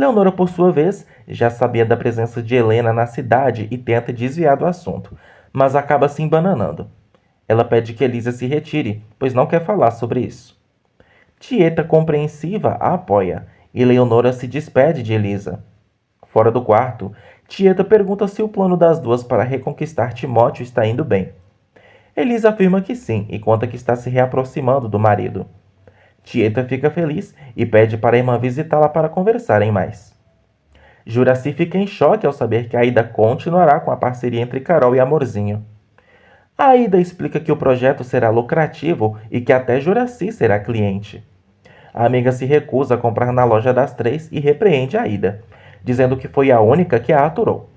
Leonora, por sua vez, já sabia da presença de Helena na cidade e tenta desviar do assunto, mas acaba se embananando. Ela pede que Elisa se retire, pois não quer falar sobre isso. Tieta, compreensiva, a apoia, e Leonora se despede de Elisa. Fora do quarto, Tieta pergunta se o plano das duas para reconquistar Timóteo está indo bem. Elisa afirma que sim e conta que está se reaproximando do marido. Tieta fica feliz e pede para a irmã visitá-la para conversarem mais. Juraci fica em choque ao saber que Aida continuará com a parceria entre Carol e Amorzinho. Aida explica que o projeto será lucrativo e que até Juraci será cliente. A amiga se recusa a comprar na loja das três e repreende Aida, dizendo que foi a única que a aturou.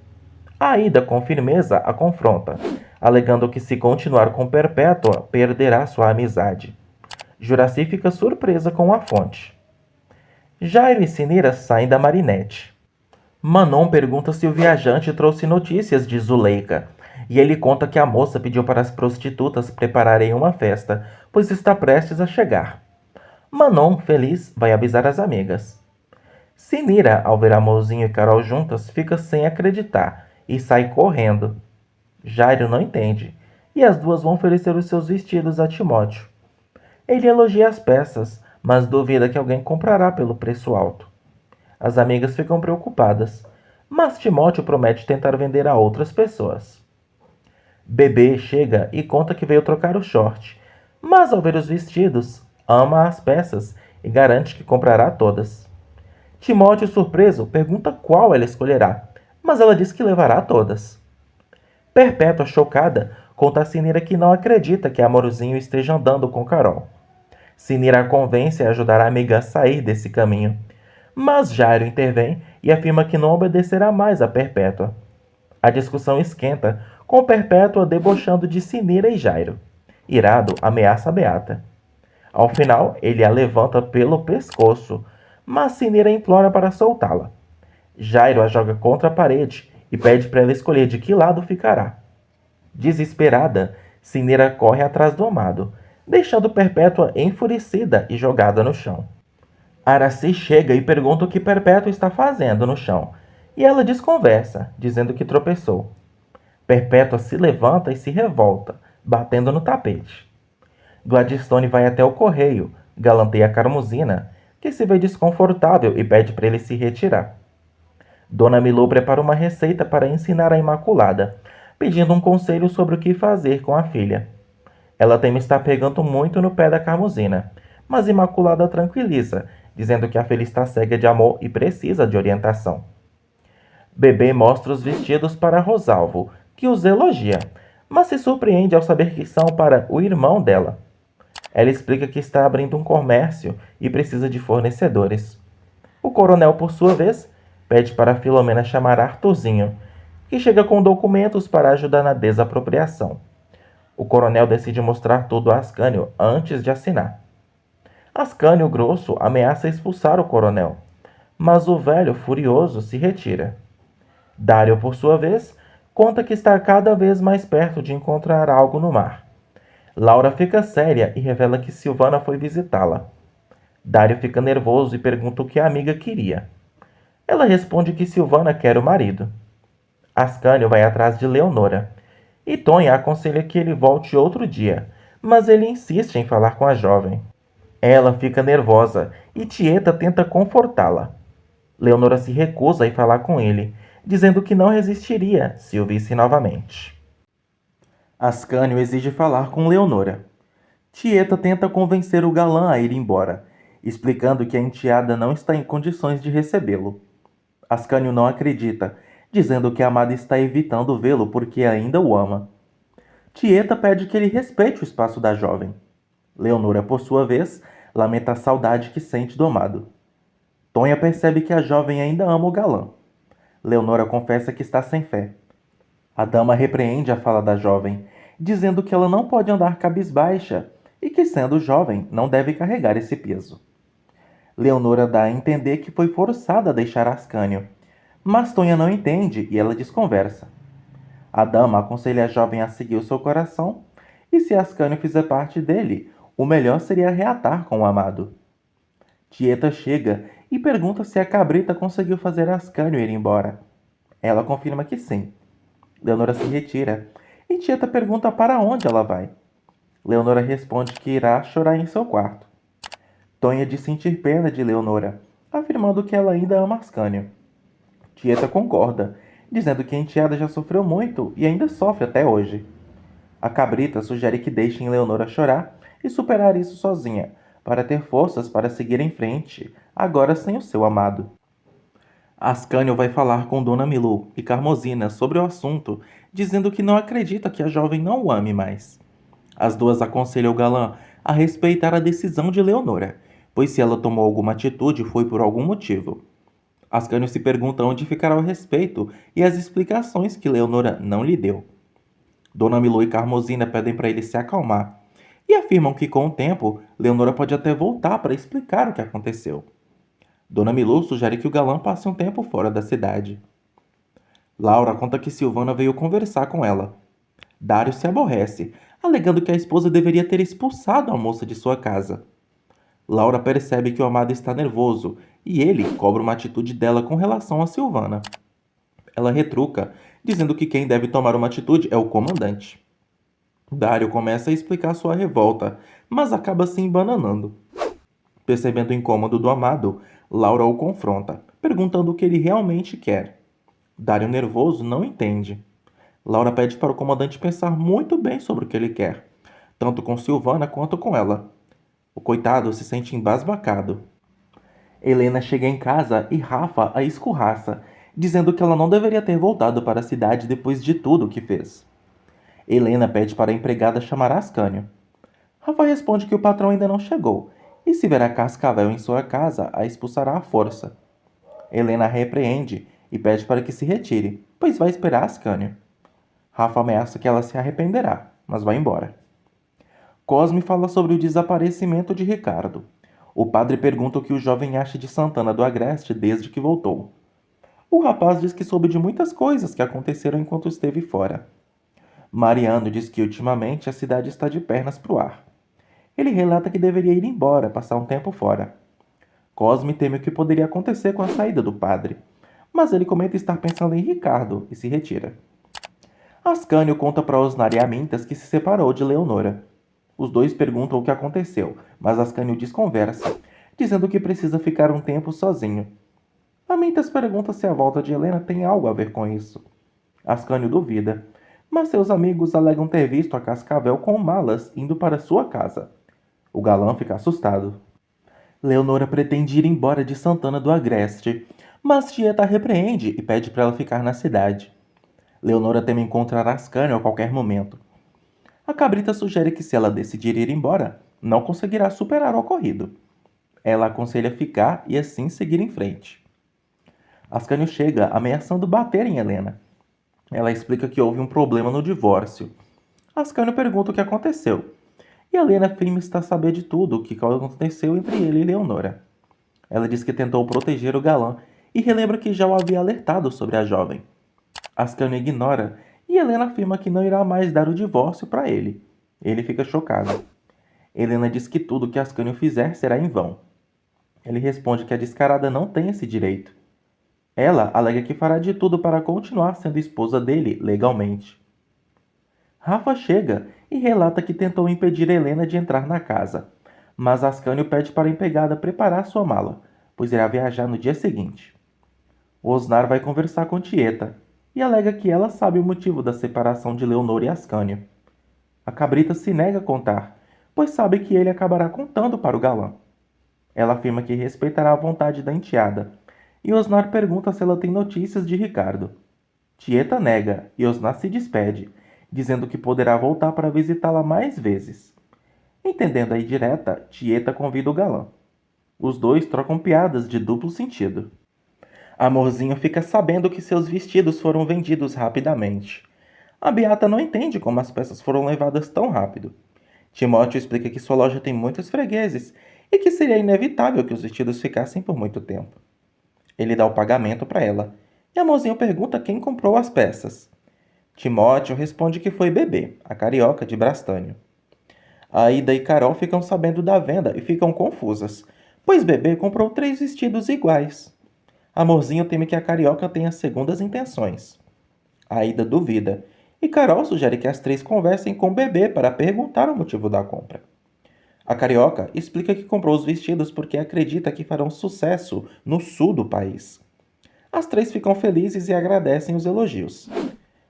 Aida, com firmeza, a confronta, alegando que se continuar com Perpétua, perderá sua amizade. Juraci fica surpresa com a fonte. Jairo e Sinira saem da Marinette. Manon pergunta se o viajante trouxe notícias de Zuleika, e ele conta que a moça pediu para as prostitutas prepararem uma festa, pois está prestes a chegar. Manon, feliz, vai avisar as amigas. Sinira, ao ver Amorzinho e Carol juntas, fica sem acreditar e sai correndo. Jairo não entende, e as duas vão oferecer os seus vestidos a Timóteo. Ele elogia as peças, mas duvida que alguém comprará pelo preço alto. As amigas ficam preocupadas, mas Timóteo promete tentar vender a outras pessoas. Bebê chega e conta que veio trocar o short, mas ao ver os vestidos, ama as peças e garante que comprará todas. Timóteo, surpreso, pergunta qual ela escolherá, mas ela diz que levará todas. Perpétua, chocada, conta a Sinira que não acredita que Amorzinho esteja andando com Carol. Sinira a convence a ajudar a amiga a sair desse caminho, mas Jairo intervém e afirma que não obedecerá mais a Perpétua. A discussão esquenta, com Perpétua debochando de Sinira e Jairo. Irado, ameaça a Beata. Ao final, ele a levanta pelo pescoço, mas Sinira implora para soltá-la. Jairo a joga contra a parede e pede para ela escolher de que lado ficará. Desesperada, Sinira corre atrás do amado, deixando Perpétua enfurecida e jogada no chão. Araci chega e pergunta o que Perpétua está fazendo no chão, e ela desconversa, dizendo que tropeçou. Perpétua se levanta e se revolta, batendo no tapete. Gladstone vai até o correio, galanteia Carmosina, que se vê desconfortável e pede para ele se retirar. Dona Milou prepara uma receita para ensinar a Imaculada, pedindo um conselho sobre o que fazer com a filha. Ela teme estar pegando muito no pé da Carmosina, mas Imaculada tranquiliza, dizendo que a filha está cega de amor e precisa de orientação. Bebê mostra os vestidos para Rosalvo, que os elogia, mas se surpreende ao saber que são para o irmão dela. Ela explica que está abrindo um comércio e precisa de fornecedores. O coronel, por sua vez, pede para Filomena chamar Arthurzinho, que chega com documentos para ajudar na desapropriação. O coronel decide mostrar tudo a Ascânio antes de assinar. Ascânio Grosso ameaça expulsar o coronel, mas o velho, furioso, se retira. Dário, por sua vez, conta que está cada vez mais perto de encontrar algo no mar. Laura fica séria e revela que Silvana foi visitá-la. Dário fica nervoso e pergunta o que a amiga queria. Ela responde que Silvana quer o marido. Ascânio vai atrás de Leonora, e Tonha aconselha que ele volte outro dia, mas ele insiste em falar com a jovem. Ela fica nervosa e Tieta tenta confortá-la. Leonora se recusa a ir falar com ele, dizendo que não resistiria se o visse novamente. Ascânio exige falar com Leonora. Tieta tenta convencer o galã a ir embora, explicando que a enteada não está em condições de recebê-lo. Ascânio não acredita, dizendo que a amada está evitando vê-lo porque ainda o ama. Tieta pede que ele respeite o espaço da jovem. Leonora, por sua vez, lamenta a saudade que sente do amado. Tonha percebe que a jovem ainda ama o galã. Leonora confessa que está sem fé. A dama repreende a fala da jovem, dizendo que ela não pode andar cabisbaixa e que, sendo jovem, não deve carregar esse peso. Leonora dá a entender que foi forçada a deixar Ascânio, mas Tonha não entende e ela desconversa. A dama aconselha a jovem a seguir o seu coração e, se Ascânio fizer parte dele, o melhor seria reatar com o amado. Tieta chega e pergunta se a cabrita conseguiu fazer Ascânio ir embora. Ela confirma que sim. Leonora se retira e Tieta pergunta para onde ela vai. Leonora responde que irá chorar em seu quarto. Tonha diz sentir pena de Leonora, afirmando que ela ainda ama Ascânio. Tieta concorda, dizendo que a enteada já sofreu muito e ainda sofre até hoje. A cabrita sugere que deixem Leonora chorar e superar isso sozinha, para ter forças para seguir em frente, agora sem o seu amado. Ascânio vai falar com Dona Milu e Carmosina sobre o assunto, dizendo que não acredita que a jovem não o ame mais. As duas aconselham o galã a respeitar a decisão de Leonora, pois se ela tomou alguma atitude foi por algum motivo. Ascânio se pergunta onde ficará o respeito e as explicações que Leonora não lhe deu. Dona Milu e Carmosina pedem para ele se acalmar e afirmam que com o tempo Leonora pode até voltar para explicar o que aconteceu. Dona Milu sugere que o galã passe um tempo fora da cidade. Laura conta que Silvana veio conversar com ela. Dário se aborrece, alegando que a esposa deveria ter expulsado a moça de sua casa. Laura percebe que o amado está nervoso e ele cobra uma atitude dela com relação a Silvana. Ela retruca, dizendo que quem deve tomar uma atitude é o comandante. Dário começa a explicar sua revolta, mas acaba se embananando. Percebendo o incômodo do amado, Laura o confronta, perguntando o que ele realmente quer. Dário, nervoso, não entende. Laura pede para o comandante pensar muito bem sobre o que ele quer, tanto com Silvana quanto com ela. O coitado se sente embasbacado. Helena chega em casa e Rafa a escurraça, dizendo que ela não deveria ter voltado para a cidade depois de tudo o que fez. Helena pede para a empregada chamar Ascânio. Rafa responde que o patrão ainda não chegou, e se verá Cascavel em sua casa, a expulsará à força. Helena a repreende e pede para que se retire, pois vai esperar Ascânio. Rafa ameaça que ela se arrependerá, mas vai embora. Cosme fala sobre o desaparecimento de Ricardo. O padre pergunta o que o jovem acha de Santana do Agreste desde que voltou. O rapaz diz que soube de muitas coisas que aconteceram enquanto esteve fora. Mariano diz que ultimamente a cidade está de pernas pro ar. Ele relata que deveria ir embora, passar um tempo fora. Cosme teme o que poderia acontecer com a saída do padre, mas ele comenta estar pensando em Ricardo e se retira. Ascânio conta para Osnar e Amintas que se separou de Leonora. Os dois perguntam o que aconteceu, mas Ascânio desconversa, dizendo que precisa ficar um tempo sozinho. Amintas pergunta se a volta de Helena tem algo a ver com isso. Ascânio duvida, mas seus amigos alegam ter visto a Cascavel com malas indo para sua casa. O galã fica assustado. Leonora pretende ir embora de Santana do Agreste, mas Tieta a repreende e pede para ela ficar na cidade. Leonora teme encontrar Ascânio a qualquer momento. A cabrita sugere que se ela decidir ir embora, não conseguirá superar o ocorrido. Ela aconselha ficar e assim seguir em frente. Ascânio chega ameaçando bater em Helena. Ela explica que houve um problema no divórcio. Ascânio pergunta o que aconteceu, e Helena afirma estar a saber de tudo o que aconteceu entre ele e Leonora. Ela diz que tentou proteger o galã e relembra que já o havia alertado sobre a jovem. Ascânio ignora e Helena afirma que não irá mais dar o divórcio para ele. Ele fica chocado. Helena diz que tudo que Ascânio fizer será em vão. Ele responde que a descarada não tem esse direito. Ela alega que fará de tudo para continuar sendo esposa dele legalmente. Rafa chega e relata que tentou impedir Helena de entrar na casa, mas Ascânio pede para a empregada preparar sua mala, pois irá viajar no dia seguinte. Osnar vai conversar com Tieta e alega que ela sabe o motivo da separação de Leonor e Ascânio. A cabrita se nega a contar, pois sabe que ele acabará contando para o galã. Ela afirma que respeitará a vontade da enteada, e Osnar pergunta se ela tem notícias de Ricardo. Tieta nega e Osnar se despede, dizendo que poderá voltar para visitá-la mais vezes. Entendendo a indireta, Tieta convida o galã. Os dois trocam piadas de duplo sentido. Amorzinho fica sabendo que seus vestidos foram vendidos rapidamente. A Beata não entende como as peças foram levadas tão rápido. Timóteo explica que sua loja tem muitos fregueses e que seria inevitável que os vestidos ficassem por muito tempo. Ele dá o pagamento para ela, e Amorzinho pergunta quem comprou as peças. Timóteo responde que foi Bebê, a carioca de Brastânio. Aida e Carol ficam sabendo da venda e ficam confusas, pois Bebê comprou 3 vestidos iguais. Amorzinho teme que a carioca tenha segundas intenções. Aida duvida, e Carol sugere que as 3 conversem com Bebê para perguntar o motivo da compra. A carioca explica que comprou os vestidos porque acredita que farão sucesso no sul do país. As 3 ficam felizes e agradecem os elogios.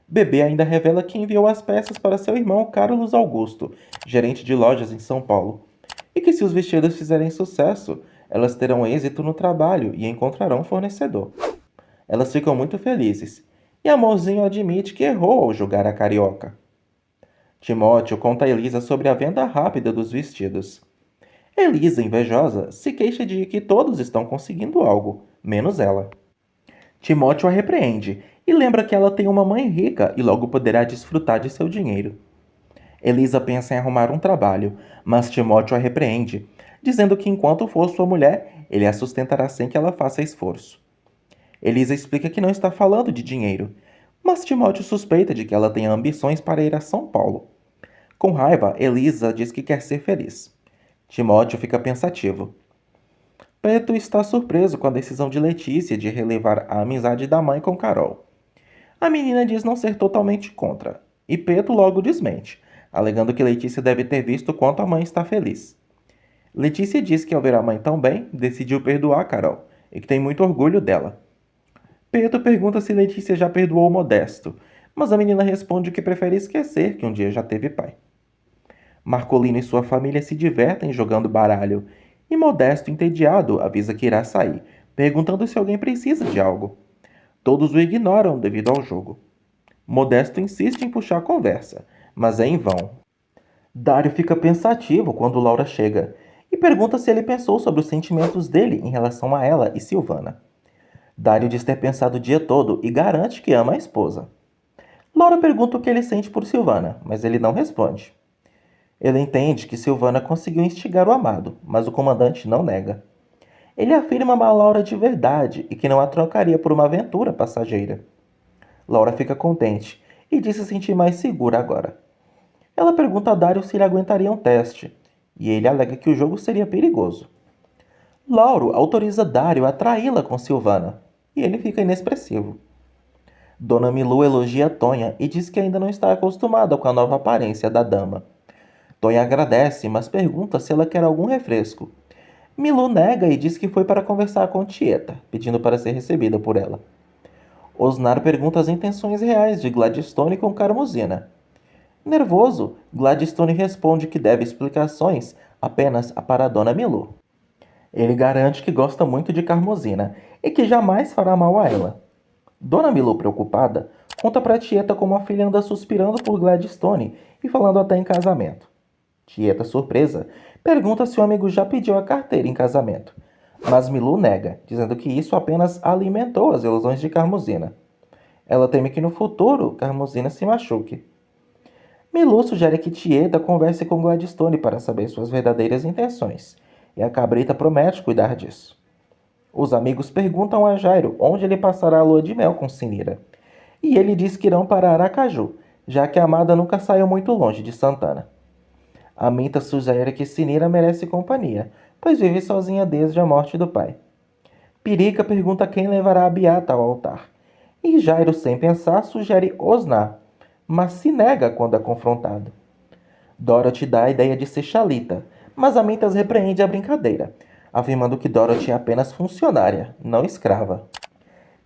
Bebê ainda revela que enviou as peças para seu irmão Carlos Augusto, gerente de lojas em São Paulo, e que se os vestidos fizerem sucesso, elas terão êxito no trabalho e encontrarão um fornecedor. Elas ficam muito felizes, e Amorzinho admite que errou ao julgar a carioca. Timóteo conta a Elisa sobre a venda rápida dos vestidos. Elisa, invejosa, se queixa de que todos estão conseguindo algo, menos ela. Timóteo a repreende e lembra que ela tem uma mãe rica e logo poderá desfrutar de seu dinheiro. Elisa pensa em arrumar um trabalho, mas Timóteo a repreende, dizendo que enquanto for sua mulher, ele a sustentará sem que ela faça esforço. Elisa explica que não está falando de dinheiro, mas Timóteo suspeita de que ela tenha ambições para ir a São Paulo. Com raiva, Elisa diz que quer ser feliz. Timóteo fica pensativo. Peto está surpreso com a decisão de Letícia de relevar a amizade da mãe com Carol. A menina diz não ser totalmente contra, e Peto logo desmente, alegando que Letícia deve ter visto quanto a mãe está feliz. Letícia diz que ao ver a mãe tão bem, decidiu perdoar Carol, e que tem muito orgulho dela. Peto pergunta se Letícia já perdoou Modesto, mas a menina responde que prefere esquecer que um dia já teve pai. Marcolino e sua família se divertem jogando baralho, e Modesto, entediado, avisa que irá sair, perguntando se alguém precisa de algo. Todos o ignoram devido ao jogo. Modesto insiste em puxar a conversa, mas é em vão. Dário fica pensativo quando Laura chega e pergunta se ele pensou sobre os sentimentos dele em relação a ela e Silvana. Dário diz ter pensado o dia todo e garante que ama a esposa. Laura pergunta o que ele sente por Silvana, mas ele não responde. Ele entende que Silvana conseguiu instigar o amado, mas o comandante não nega. Ele afirma amar Laura de verdade e que não a trocaria por uma aventura passageira. Laura fica contente e diz se sentir mais segura agora. Ela pergunta a Dário se ele aguentaria um teste, e ele alega que o jogo seria perigoso. Lauro autoriza Dário a traí-la com Silvana, e ele fica inexpressivo. Dona Milu elogia Tonha e diz que ainda não está acostumada com a nova aparência da dama. Tonha agradece, mas pergunta se ela quer algum refresco. Milu nega e diz que foi para conversar com Tieta, pedindo para ser recebida por ela. Osnar pergunta as intenções reais de Gladstone com Carmosina. Nervoso, Gladstone responde que deve explicações apenas para Dona Milu. Ele garante que gosta muito de Carmosina e que jamais fará mal a ela. Dona Milu, preocupada, conta para Tieta como a filha anda suspirando por Gladstone e falando até em casamento. Tieta, surpresa, pergunta se o amigo já pediu a carteira em casamento, mas Milu nega, dizendo que isso apenas alimentou as ilusões de Carmosina. Ela teme que no futuro Carmosina se machuque. Milu sugere que Tieta converse com Gladstone para saber suas verdadeiras intenções, e a cabrita promete cuidar disso. Os amigos perguntam a Jairo onde ele passará a lua de mel com Sinira, e ele diz que irão para Aracaju, já que a amada nunca saiu muito longe de Santana. Aminta sugere que Sinira merece companhia, pois vive sozinha desde a morte do pai. Pirica pergunta quem levará a Beata ao altar, e Jairo, sem pensar, sugere Osnar, mas se nega quando é confrontado. Dorothy dá a ideia de ser Chalita, mas Amintas repreende a brincadeira, afirmando que Dorothy é apenas funcionária, não escrava.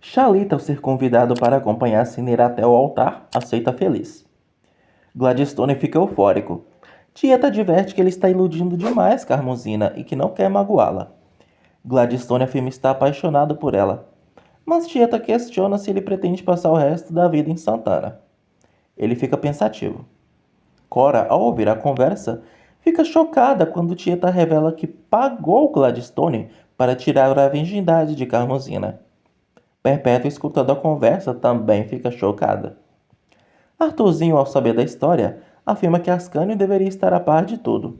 Chalita, ao ser convidado para acompanhar Sinira até o altar, aceita feliz. Gladstone fica eufórico. Tieta adverte que ele está iludindo demais Carmosina e que não quer magoá-la. Gladstone afirma estar apaixonado por ela, mas Tieta questiona se ele pretende passar o resto da vida em Santana. Ele fica pensativo. Cora, ao ouvir a conversa, fica chocada quando Tieta revela que pagou Gladstone para tirar a virgindade de Carmosina. Perpétua, escutando a conversa, também fica chocada. Arthurzinho, ao saber da história, afirma que Ascânio deveria estar a par de tudo.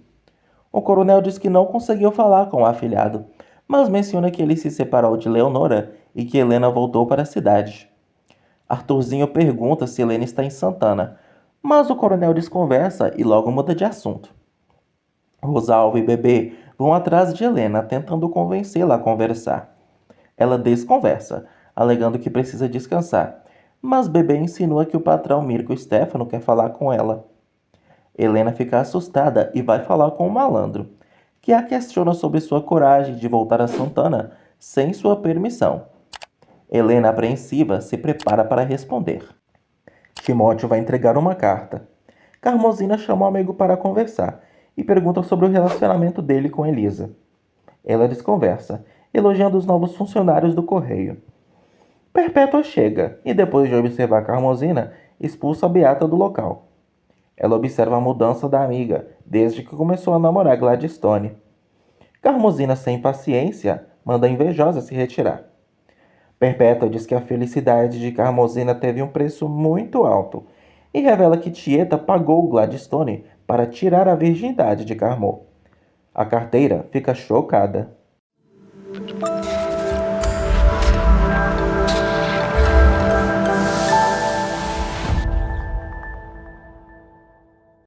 O coronel diz que não conseguiu falar com o afilhado, mas menciona que ele se separou de Leonora e que Helena voltou para a cidade. Arthurzinho pergunta se Helena está em Santana, mas o coronel desconversa e logo muda de assunto. Rosalva e Bebê vão atrás de Helena, tentando convencê-la a conversar. Ela desconversa, alegando que precisa descansar, mas Bebê insinua que o patrão Mirko Stefano quer falar com ela. Helena fica assustada e vai falar com o malandro, que a questiona sobre sua coragem de voltar a Santana sem sua permissão. Helena, apreensiva, se prepara para responder. Timóteo vai entregar uma carta. Carmosina chama o amigo para conversar e pergunta sobre o relacionamento dele com Elisa. Ela desconversa, elogiando os novos funcionários do correio. Perpétua chega e, depois de observar Carmosina, expulsa a Beata do local. Ela observa a mudança da amiga desde que começou a namorar Gladstone. Carmosina, sem paciência, manda a invejosa se retirar. Perpétua diz que a felicidade de Carmosina teve um preço muito alto e revela que Tieta pagou Gladstone para tirar a virgindade de Carmo. A carteira fica chocada.